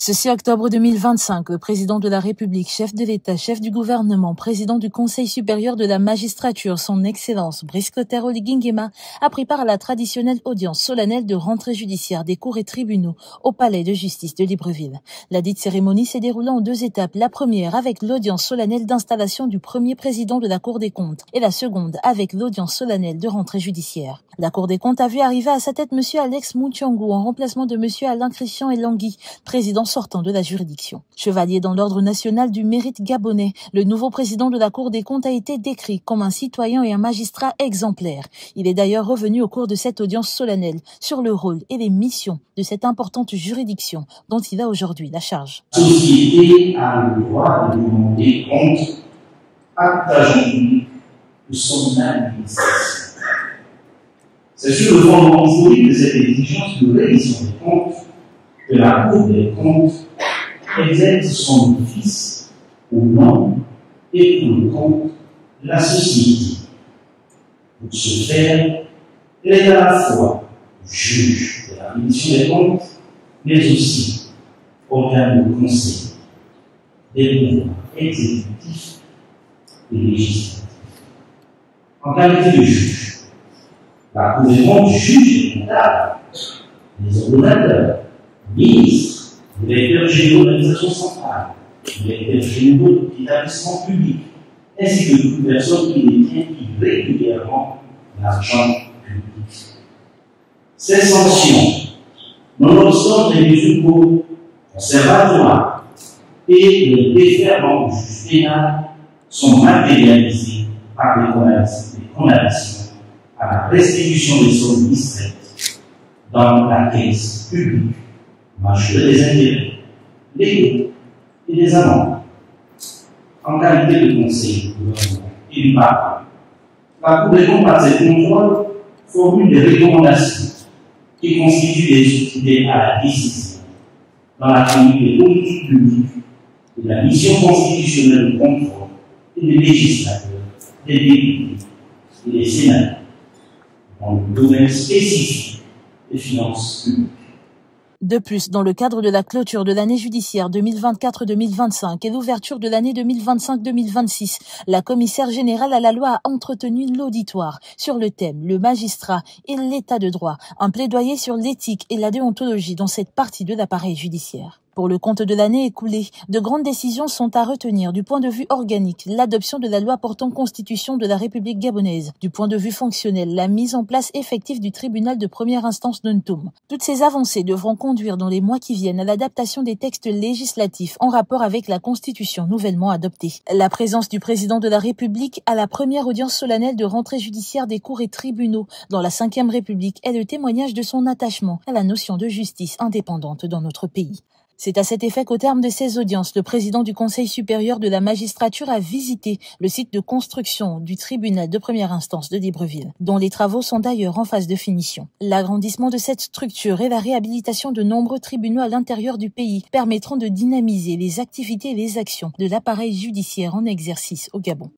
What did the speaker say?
Ce 6 octobre 2025, le président de la République, chef de l'État, chef du gouvernement, président du Conseil supérieur de la magistrature, son Excellence Brice Clotaire Oligui Nguema, a pris part à la traditionnelle audience solennelle de rentrée judiciaire des cours et tribunaux au palais de justice de Libreville. La dite cérémonie s'est déroulée en 2 étapes. La première avec l'audience solennelle d'installation du premier président de la Cour des comptes et la seconde avec l'audience solennelle de rentrée judiciaire. La Cour des comptes a vu arriver à sa tête M. Alex Moutiangou en remplacement de M. Alain Christian Elangui, président sortant de la juridiction. Chevalier dans l'ordre national du mérite gabonais, le nouveau président de la Cour des comptes a été décrit comme un citoyen et un magistrat exemplaire. Il est d'ailleurs revenu au cours de cette audience solennelle sur le rôle et les missions de cette importante juridiction dont il a aujourd'hui la charge. La société a le droit de demander compte à l'agent public de son administration. C'est sur le fondement historique de cette exigence de reddition des comptes que la Cour des comptes exerce son office au nom et pour le compte de la société. Pour ce faire, elle est à la fois juge de la reddition des comptes, mais aussi organe de conseil des pouvoirs exécutifs et législatifs. En qualité de juge, la Cour des comptes juge les comptables, les ordonnateurs, les ministres, les directeurs généraux de l'administration centrale, les directeurs généraux d'établissements publics, ainsi que toute personne qui détient irrégulièrement l'argent public. Ces sanctions, nonobstant les mesures conservatoires et les déferlements du juge pénal, sont matérialisées par les condamnations à la restitution des sommes distraites dans la caisse publique, majeure des intérêts, légaux et des amendes. En qualité de conseil du gouvernement et du Parlement, la Cour des comptes, par ses contrôles, formule des recommandations qui constituent des outils à la décision dans la conduite des politiques publiques et de la mission constitutionnelle de contrôle et des législateurs, des députés et des sénateurs dans le domaine spécifique des finances publiques. De plus, dans le cadre de la clôture de l'année judiciaire 2024-2025 et l'ouverture de l'année 2025-2026, la commissaire générale à la loi a entretenu l'auditoire sur le thème « Le magistrat et l'état de droit », un plaidoyer sur l'éthique et la déontologie dans cette partie de l'appareil judiciaire. Pour le compte de l'année écoulée, de grandes décisions sont à retenir du point de vue organique, l'adoption de la loi portant constitution de la République gabonaise, du point de vue fonctionnel, la mise en place effective du tribunal de première instance d'Untum. Toutes ces avancées devront conduire dans les mois qui viennent à l'adaptation des textes législatifs en rapport avec la constitution nouvellement adoptée. La présence du président de la République à la première audience solennelle de rentrée judiciaire des cours et tribunaux dans la Ve République est le témoignage de son attachement à la notion de justice indépendante dans notre pays. C'est à cet effet qu'au terme de ces audiences, le président du Conseil supérieur de la magistrature a visité le site de construction du tribunal de première instance de Libreville, dont les travaux sont d'ailleurs en phase de finition. L'agrandissement de cette structure et la réhabilitation de nombreux tribunaux à l'intérieur du pays permettront de dynamiser les activités et les actions de l'appareil judiciaire en exercice au Gabon.